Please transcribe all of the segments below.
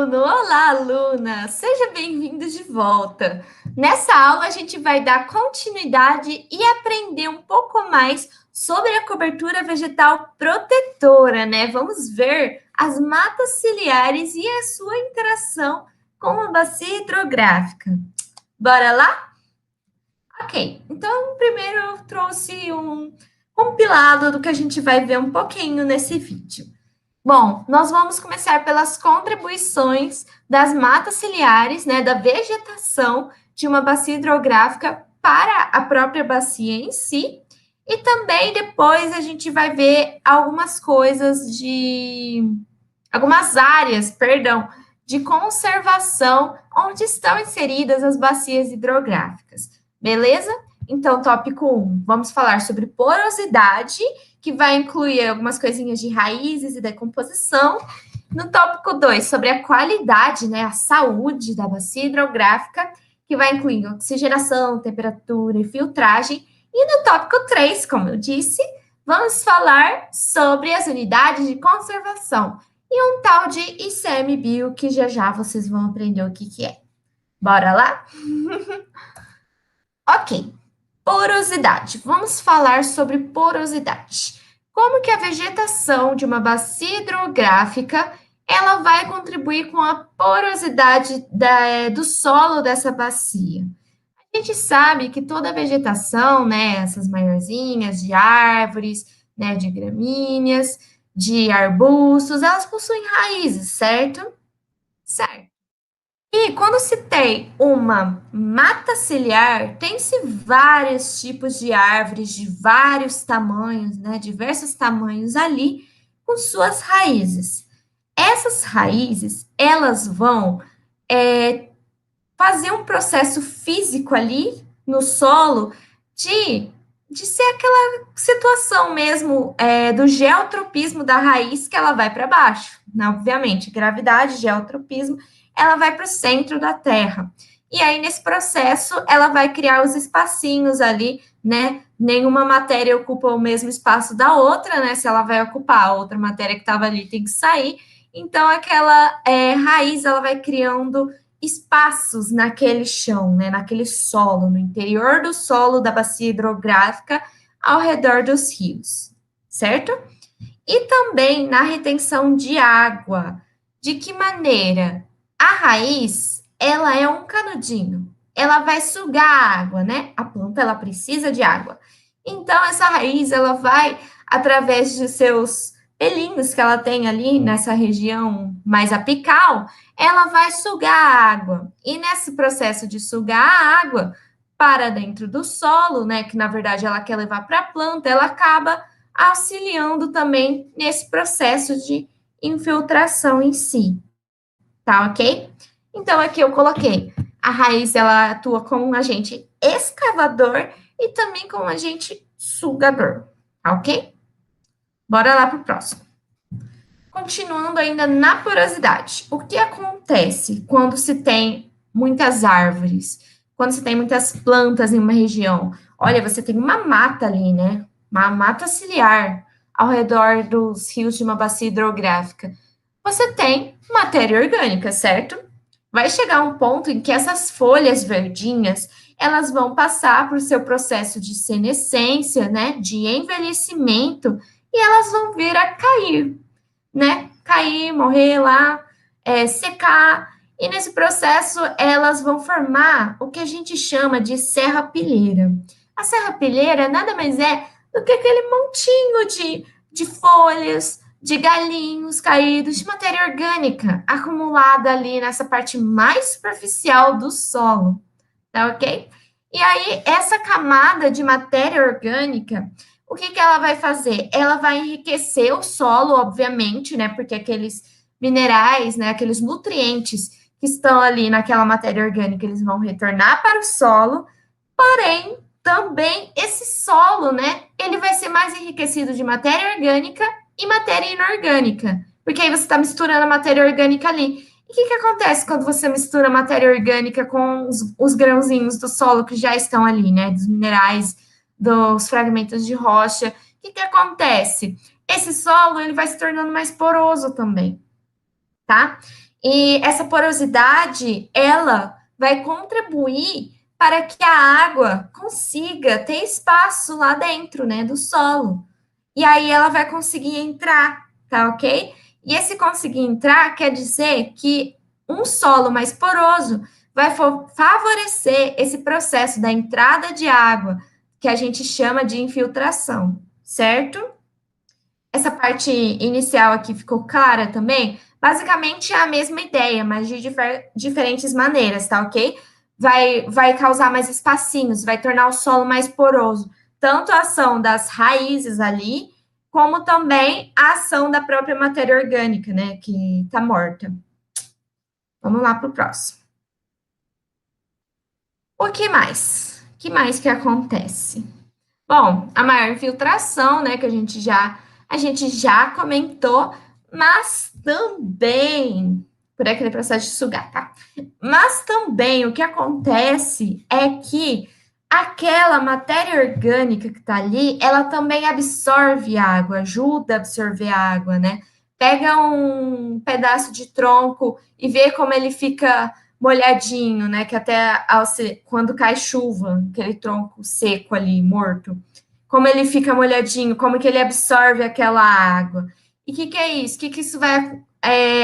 aluno! Olá, aluna! Seja bem-vindo de volta. Nessa aula, a gente vai dar continuidade e aprender um pouco mais sobre a cobertura vegetal protetora, né? Vamos ver as matas ciliares e a sua interação com a bacia hidrográfica. Bora lá? Ok, então primeiro eu trouxe um compilado do que a gente vai ver um pouquinho nesse vídeo. Bom, nós vamos começar pelas contribuições das matas ciliares, né, da vegetação de uma bacia hidrográfica para a própria bacia em si, e também depois a gente vai ver algumas áreas, perdão, de conservação onde estão inseridas as bacias hidrográficas. Beleza? Então, tópico 1, vamos falar sobre porosidade, que vai incluir algumas coisinhas de raízes e decomposição. No tópico 2, sobre a qualidade, né, a saúde da bacia hidrográfica, que vai incluir oxigenação, temperatura e filtragem. E no tópico 3, como eu disse, vamos falar sobre as unidades de conservação e um tal de ICMBio, que já vocês vão aprender o que é. Bora lá? Ok. Porosidade. Vamos falar sobre porosidade. Como que a vegetação de uma bacia hidrográfica ela vai contribuir com a porosidade do solo dessa bacia? A gente sabe que toda a vegetação, né, essas maiorzinhas de árvores, né, de gramíneas, de arbustos, elas possuem raízes, certo? Certo. E quando se tem uma mata ciliar, tem-se vários tipos de árvores de vários tamanhos, né, diversos tamanhos ali, com suas raízes. Essas raízes, elas vão fazer um processo físico ali no solo de ser aquela situação mesmo do geotropismo da raiz que ela vai para baixo, né? Obviamente, gravidade, geotropismo, ela vai para o centro da Terra. E aí, nesse processo, ela vai criar os espacinhos ali, né? Nenhuma matéria ocupa o mesmo espaço da outra, né? Se ela vai ocupar a outra matéria que estava ali, tem que sair. Então, aquela raiz, ela vai criando espaços naquele chão, né, naquele solo, no interior do solo da bacia hidrográfica, ao redor dos rios, certo? E também na retenção de água. De que maneira? A raiz, ela é um canudinho. Ela vai sugar a água, né? A planta, ela precisa de água. Então, essa raiz, ela vai, através de seus pelinhos que ela tem ali nessa região mais apical, ela vai sugar a água. E nesse processo de sugar a água para dentro do solo, né, que na verdade ela quer levar para a planta, ela acaba auxiliando também nesse processo de infiltração em si, tá ok? Então, aqui eu coloquei, a raiz, ela atua como um agente escavador e também como um agente sugador, tá ok? Bora lá para o próximo. Continuando ainda na porosidade, o que acontece quando se tem muitas árvores, quando se tem muitas plantas em uma região? Olha, você tem uma mata ali, né? Uma mata ciliar ao redor dos rios de uma bacia hidrográfica. Você tem matéria orgânica, certo? Vai chegar um ponto em que essas folhas verdinhas, elas vão passar por seu processo de senescência, né, de envelhecimento, e elas vão vir a cair, né? Cair, morrer lá, secar. E nesse processo, elas vão formar o que a gente chama de serrapilheira. A serrapilheira nada mais é do que aquele montinho de folhas, de galinhos caídos, de matéria orgânica acumulada ali nessa parte mais superficial do solo, tá ok? E aí, essa camada de matéria orgânica, o que ela vai fazer? Ela vai enriquecer o solo, obviamente, né? Porque aqueles minerais, né? Aqueles nutrientes que estão ali naquela matéria orgânica, eles vão retornar para o solo, porém, também esse solo, né? Ele vai ser mais enriquecido de matéria orgânica e matéria inorgânica, porque aí você está misturando a matéria orgânica ali. E o que acontece quando você mistura matéria orgânica com os grãozinhos do solo que já estão ali, né? Dos minerais, dos fragmentos de rocha. O que acontece? Esse solo ele vai se tornando mais poroso também, tá? E essa porosidade, ela vai contribuir para que a água consiga ter espaço lá dentro, né, do solo. E aí ela vai conseguir entrar, tá ok? E esse conseguir entrar quer dizer que um solo mais poroso vai favorecer esse processo da entrada de água, que a gente chama de infiltração, certo? Essa parte inicial aqui ficou clara também? Basicamente é a mesma ideia, mas de diferentes maneiras, tá ok? Vai causar mais espacinhos, vai tornar o solo mais poroso. Tanto a ação das raízes ali, como também a ação da própria matéria orgânica, né, que está morta. Vamos lá para o próximo. O que mais? O que mais que acontece? Bom, a maior infiltração, né, que a gente já comentou, mas também por aquele processo de sugar, tá? Mas também o que acontece é que aquela matéria orgânica que tá ali, ela também absorve água, ajuda a absorver água, né? Pega um pedaço de tronco e vê como ele fica molhadinho, né? Que até quando cai chuva, aquele tronco seco ali, morto, como ele fica molhadinho, como que ele absorve aquela água. E o que é isso? O que isso vai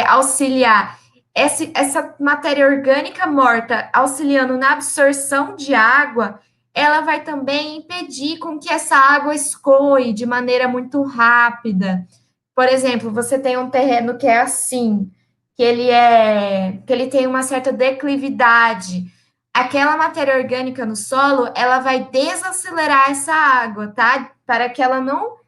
auxiliar? Essa matéria orgânica morta auxiliando na absorção de água, ela vai também impedir com que essa água escoe de maneira muito rápida. Por exemplo, você tem um terreno que é assim, que ele tem uma certa declividade. Aquela matéria orgânica no solo, ela vai desacelerar essa água, tá? Para que ela não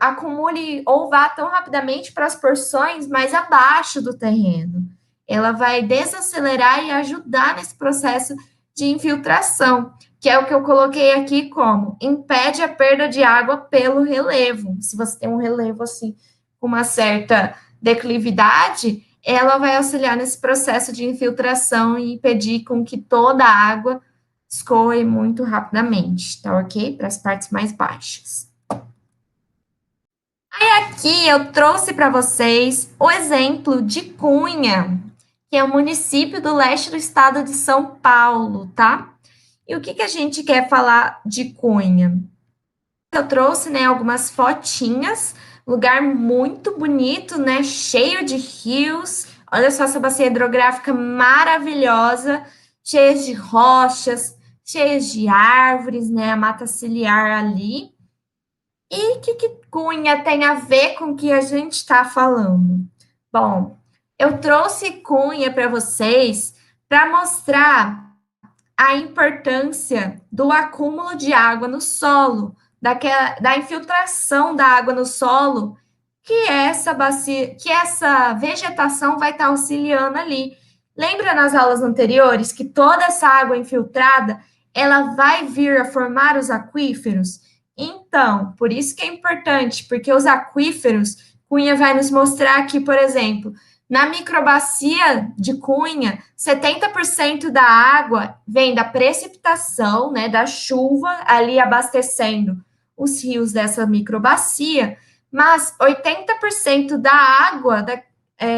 acumule ou vá tão rapidamente para as porções mais abaixo do terreno. Ela vai desacelerar e ajudar nesse processo de infiltração, que é o que eu coloquei aqui como impede a perda de água pelo relevo. Se você tem um relevo assim com uma certa declividade, ela vai auxiliar nesse processo de infiltração e impedir com que toda a água escoe muito rapidamente, tá ok? Para as partes mais baixas. Aqui eu trouxe para vocês o exemplo de Cunha, que é um município do leste do estado de São Paulo, tá? E o que a gente quer falar de Cunha? Eu trouxe, né, algumas fotinhas, lugar muito bonito, né, cheio de rios. Olha só essa bacia hidrográfica maravilhosa, cheia de rochas, cheia de árvores, né, a mata ciliar ali. E o que Cunha tem a ver com o que a gente está falando? Bom, eu trouxe Cunha para vocês para mostrar a importância do acúmulo de água no solo, da infiltração da água no solo, que essa bacia, que essa vegetação vai estar auxiliando ali. Lembra nas aulas anteriores que toda essa água infiltrada, ela vai vir a formar os aquíferos? Então, por isso que é importante, porque os aquíferos, Cunha vai nos mostrar aqui, por exemplo, na microbacia de Cunha, 70% da água vem da precipitação, né, da chuva, ali abastecendo os rios dessa microbacia, mas 80% da água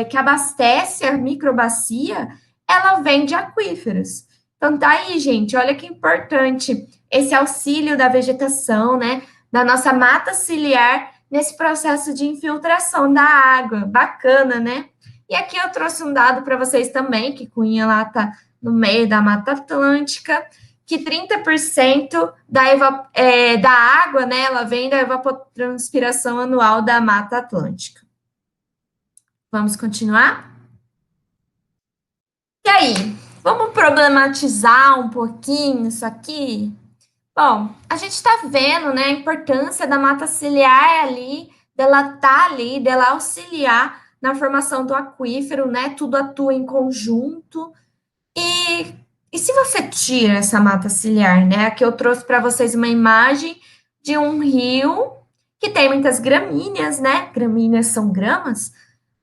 que abastece a microbacia, ela vem de aquíferos. Então, tá aí, gente, olha que importante esse auxílio da vegetação, né, da nossa mata ciliar nesse processo de infiltração da água. Bacana, né? E aqui eu trouxe um dado para vocês também, que Cunha lá está no meio da Mata Atlântica, que 30% da água, né, ela vem da evapotranspiração anual da Mata Atlântica. Vamos continuar? E aí, vamos problematizar um pouquinho isso aqui? Bom, a gente está vendo, né, a importância da mata ciliar ali, dela estar ali, dela auxiliar na formação do aquífero, né? Tudo atua em conjunto. E se você tira essa mata ciliar, né? Aqui eu trouxe para vocês uma imagem de um rio que tem muitas gramíneas, né? Gramíneas são gramas,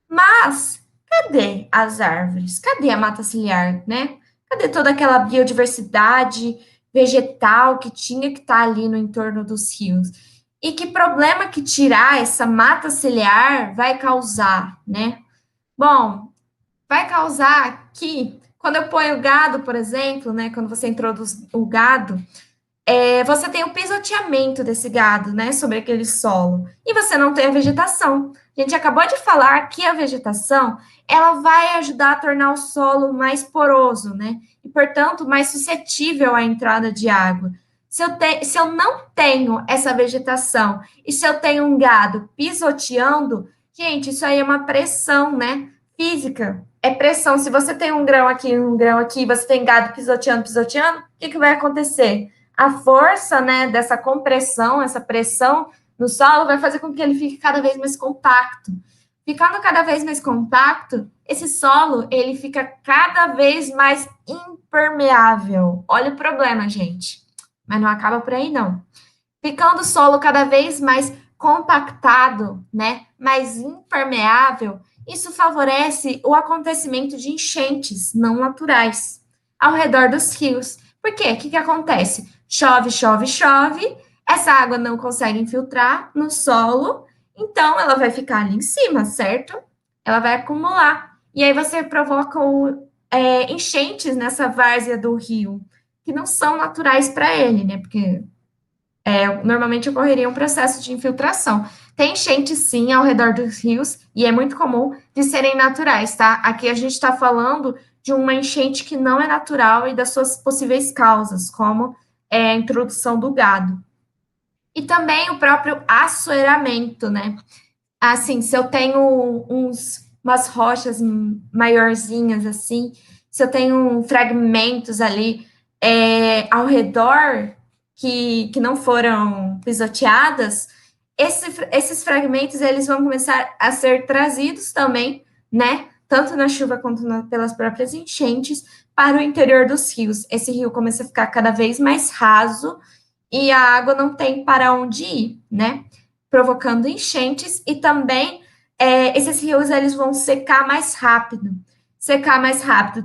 mas cadê as árvores? Cadê a mata ciliar, né? Cadê toda aquela biodiversidade vegetal que tinha que estar ali no entorno dos rios? E que problema que tirar essa mata ciliar vai causar, né? Bom, vai causar que, quando eu ponho o gado, por exemplo, né, quando você introduz o gado, você tem o pisoteamento desse gado, né, sobre aquele solo, e você não tem a vegetação. A gente acabou de falar que a vegetação, ela vai ajudar a tornar o solo mais poroso, né, e, portanto, mais suscetível à entrada de água. Se eu não tenho essa vegetação, e se eu tenho um gado pisoteando, gente, isso aí é uma pressão, né, física. É pressão. Se você tem um grão aqui, você tem gado pisoteando, pisoteando, o que que vai acontecer? A força, né, dessa compressão, essa pressão no solo vai fazer com que ele fique cada vez mais compacto. Ficando cada vez mais compacto, esse solo, ele fica cada vez mais impermeável. Olha o problema, gente. Mas não acaba por aí, não. Ficando o solo cada vez mais compactado, né, mais impermeável, isso favorece o acontecimento de enchentes não naturais ao redor dos rios. Por quê? O que que acontece? Chove, chove, chove, essa água não consegue infiltrar no solo, então ela vai ficar ali em cima, certo? Ela vai acumular. E aí você provoca enchentes nessa várzea do rio, que não são naturais para ele, né? Porque normalmente ocorreria um processo de infiltração. Tem enchentes, sim, ao redor dos rios, e é muito comum de serem naturais, tá? Aqui a gente está falando de uma enchente que não é natural e das suas possíveis causas, como a introdução do gado. E também o próprio assoreamento, né? Assim, se eu tenho umas rochas maiorzinhas, assim, se eu tenho fragmentos ali ao redor que não foram pisoteadas, esses fragmentos, eles vão começar a ser trazidos também, né, tanto na chuva quanto pelas próprias enchentes, para o interior dos rios. Esse rio começa a ficar cada vez mais raso e a água não tem para onde ir, né? Provocando enchentes e também esses rios eles vão secar mais rápido,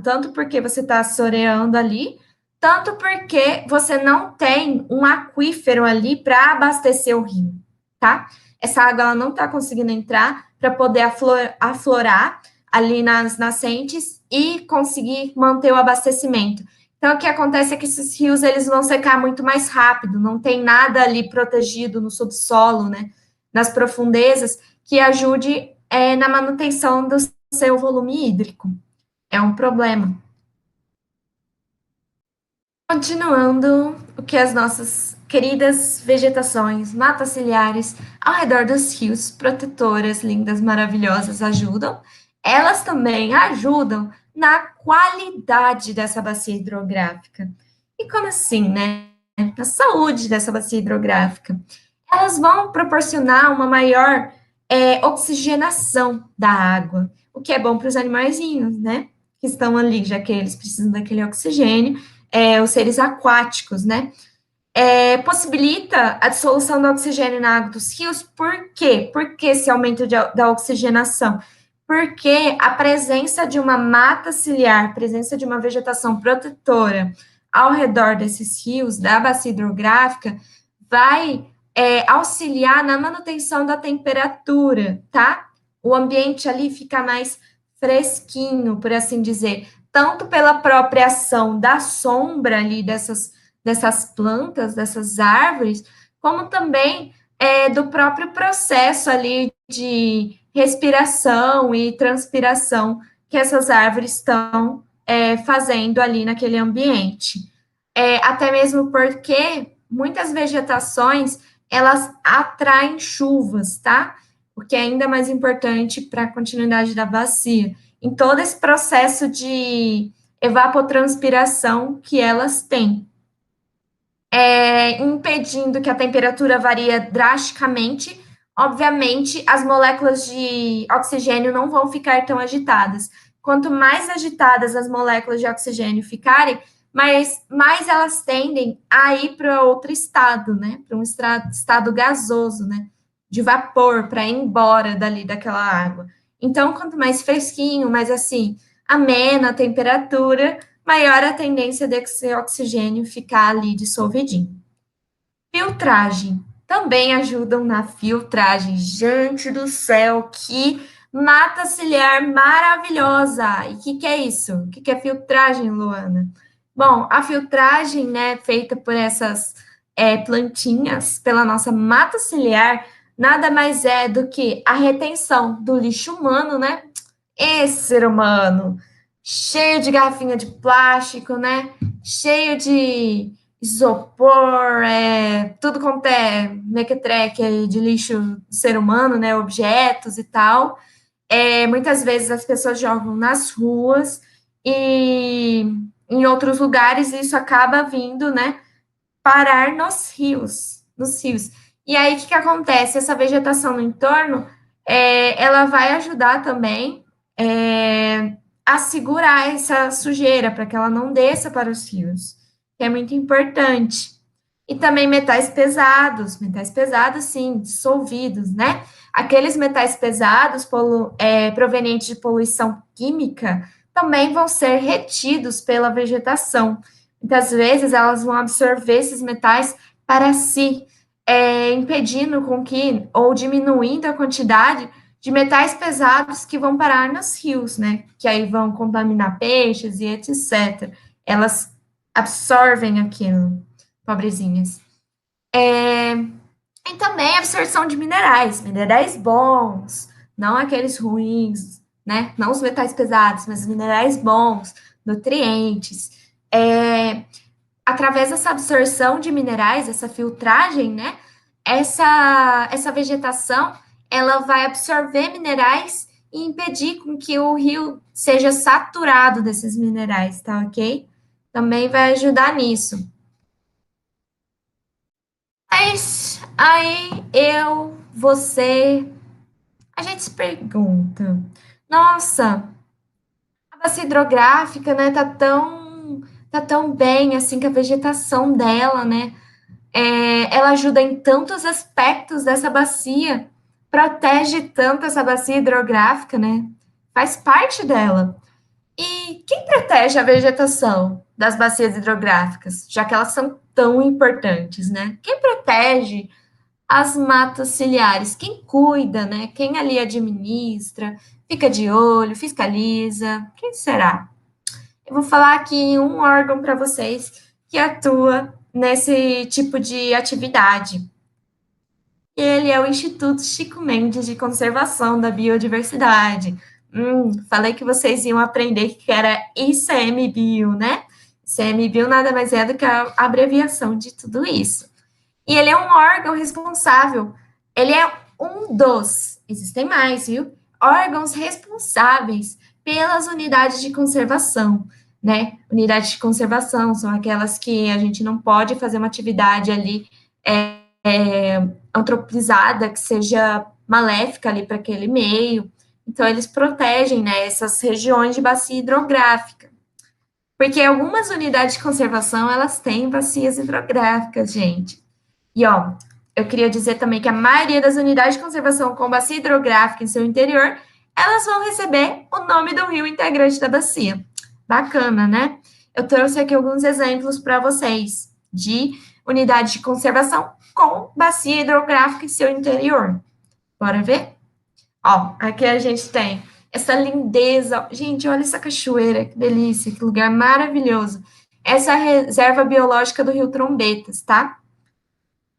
tanto porque você está assoreando ali, tanto porque você não tem um aquífero ali para abastecer o rio, tá? Essa água ela não está conseguindo entrar para poder aflorar ali nas nascentes e conseguir manter o abastecimento. Então, o que acontece é que esses rios eles vão secar muito mais rápido, não tem nada ali protegido no subsolo, né, nas profundezas, que ajude na manutenção do seu volume hídrico. É um problema. Continuando, o que as nossas queridas vegetações, matas ciliares ao redor dos rios, protetoras, lindas, maravilhosas, ajudam, elas também ajudam na qualidade dessa bacia hidrográfica. E como assim, né? Na saúde dessa bacia hidrográfica. Elas vão proporcionar uma maior oxigenação da água, o que é bom para os animaizinhos, né? Que estão ali, já que eles precisam daquele oxigênio, os seres aquáticos, né? Possibilita a dissolução do oxigênio na água dos rios, por quê? Por que esse aumento da oxigenação? Porque a presença de uma mata ciliar, presença de uma vegetação protetora ao redor desses rios, da bacia hidrográfica, vai auxiliar na manutenção da temperatura, tá? O ambiente ali fica mais fresquinho, por assim dizer, tanto pela própria ação da sombra ali dessas plantas, dessas árvores, como também do próprio processo ali de respiração e transpiração que essas árvores estão fazendo ali naquele ambiente. Até mesmo porque muitas vegetações elas atraem chuvas, tá? O que é ainda mais importante para a continuidade da bacia. Em todo esse processo de evapotranspiração que elas têm, impedindo que a temperatura varia drasticamente, obviamente as moléculas de oxigênio não vão ficar tão agitadas. Quanto mais agitadas as moléculas de oxigênio ficarem, mais elas tendem a ir para outro estado, né? Para um estado gasoso, né? De vapor, para ir embora dali daquela água. Então, quanto mais fresquinho, mais assim, amena a temperatura, maior a tendência desse oxigênio ficar ali dissolvidinho. Filtragem. Também ajudam na filtragem. Gente do céu, que Mata ciliar maravilhosa. E o que é isso? O que é filtragem, Luana? Bom, a filtragem, né, feita por essas plantinhas, pela nossa mata ciliar, nada mais é do que a retenção do lixo humano, né? Esse ser humano, cheio de garrafinha de plástico, né? Cheio de isopor, tudo quanto é mequetrefe aí de lixo do ser humano, né? Objetos e tal. Muitas vezes as pessoas jogam nas ruas e em outros lugares isso acaba vindo, né? Parar nos rios. E aí, o que acontece? Essa vegetação no entorno, ela vai ajudar também a segurar essa sujeira, para que ela não desça para os rios, que é muito importante. E também metais pesados, sim, dissolvidos, né? Aqueles metais pesados provenientes de poluição química também vão ser retidos pela vegetação. Muitas vezes elas vão absorver esses metais para si, impedindo com que, ou diminuindo a quantidade de metais pesados que vão parar nos rios, né? Que aí vão contaminar peixes e etc. Elas absorvem aquilo, pobrezinhas. E também a absorção de minerais bons, não aqueles ruins, né? Não os metais pesados, mas os minerais bons, nutrientes. Através dessa absorção de minerais, essa filtragem, né? Essa vegetação, ela vai absorver minerais e impedir com que o rio seja saturado desses minerais, tá ok? Também vai ajudar nisso. Mas aí você, a gente se pergunta, nossa, a bacia hidrográfica, né, tá tão bem assim que a vegetação dela, né, ela ajuda em tantos aspectos dessa bacia, protege tanto essa bacia hidrográfica, né, faz parte dela. E quem protege a vegetação das bacias hidrográficas, já que elas são tão importantes, né? Quem protege as matas ciliares? Quem cuida, né? Quem ali administra, fica de olho, fiscaliza? Quem será? Eu vou falar aqui um órgão para vocês que atua nesse tipo de atividade. Ele é o Instituto Chico Mendes de Conservação da Biodiversidade. Falei que vocês iam aprender que era ICMBio, né? ICMBio nada mais é do que a abreviação de tudo isso. E ele é um órgão responsável. Ele é um dos, existem mais, viu? Órgãos responsáveis pelas unidades de conservação, né? Unidades de conservação são aquelas que a gente não pode fazer uma atividade ali antropizada, que seja maléfica ali para aquele meio. Então, eles protegem, né, essas regiões de bacia hidrográfica. Porque algumas unidades de conservação, elas têm bacias hidrográficas, gente. E, ó, eu queria dizer também que a maioria das unidades de conservação com bacia hidrográfica em seu interior, elas vão receber o nome do rio integrante da bacia. Bacana, né? Eu trouxe aqui alguns exemplos para vocês de unidade de conservação com bacia hidrográfica em seu interior. Bora ver? Ó, aqui a gente tem essa lindeza. Gente, olha essa cachoeira, que delícia, que lugar maravilhoso. Essa é a reserva biológica do Rio Trombetas, tá?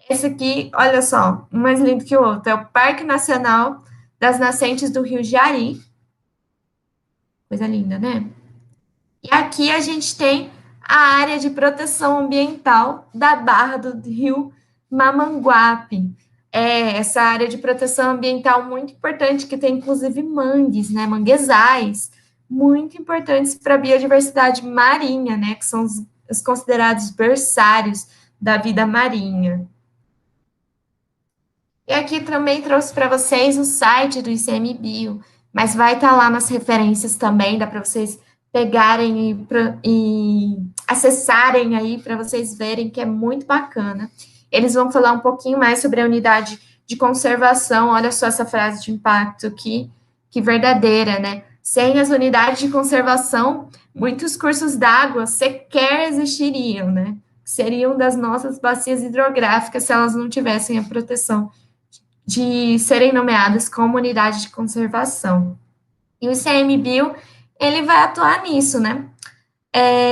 Esse aqui, olha só, um mais lindo que o outro, é o Parque Nacional das Nascentes do Rio Jari. Coisa linda, né? E aqui a gente tem a área de proteção ambiental da Barra do Rio Mamanguape. Essa área de proteção ambiental muito importante, que tem inclusive mangues, né, manguezais, muito importantes para a biodiversidade marinha, né, que são os considerados berçários da vida marinha. E aqui também trouxe para vocês o site do ICMBio, mas vai estar lá nas referências também, dá para vocês pegarem e acessarem aí para vocês verem que é muito bacana. Eles vão falar um pouquinho mais sobre a unidade de conservação. Olha só essa frase de impacto aqui, que verdadeira, né? Sem as unidades de conservação, muitos cursos d'água sequer existiriam, né? Seriam das nossas bacias hidrográficas se elas não tivessem a proteção de serem nomeadas como unidade de conservação. E o ICMBio, ele vai atuar nisso, né?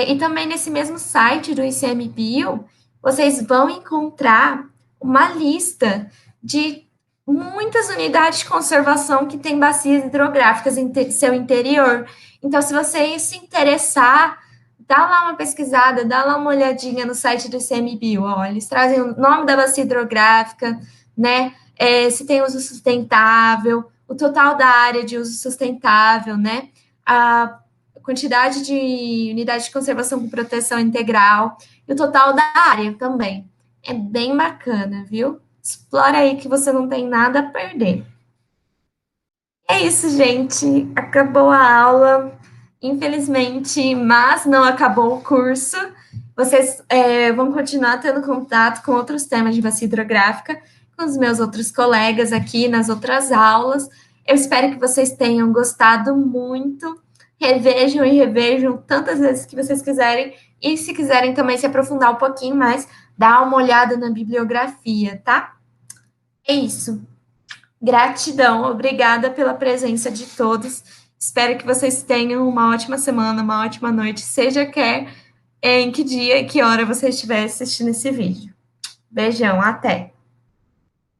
E também nesse mesmo site do ICMBio, vocês vão encontrar uma lista de muitas unidades de conservação que têm bacias hidrográficas em seu interior. Então, se você se interessar, dá lá uma pesquisada, dá lá uma olhadinha no site do ICMBio. Ó, eles trazem o nome da bacia hidrográfica, né? Se tem uso sustentável, o total da área de uso sustentável, né? A quantidade de unidade de conservação com proteção integral e o total da área também. É bem bacana, viu? Explora aí que você não tem nada a perder. É isso, gente. Acabou a aula, infelizmente, mas não acabou o curso. Vocês vão continuar tendo contato com outros temas de bacia hidrográfica, com os meus outros colegas aqui nas outras aulas. Eu espero que vocês tenham gostado muito. Revejam e revejam tantas vezes que vocês quiserem. E se quiserem também se aprofundar um pouquinho mais, dá uma olhada na bibliografia, tá? É isso. Gratidão, obrigada pela presença de todos. Espero que vocês tenham uma ótima semana, uma ótima noite, seja quer em que dia e que hora você estiver assistindo esse vídeo. Beijão, até!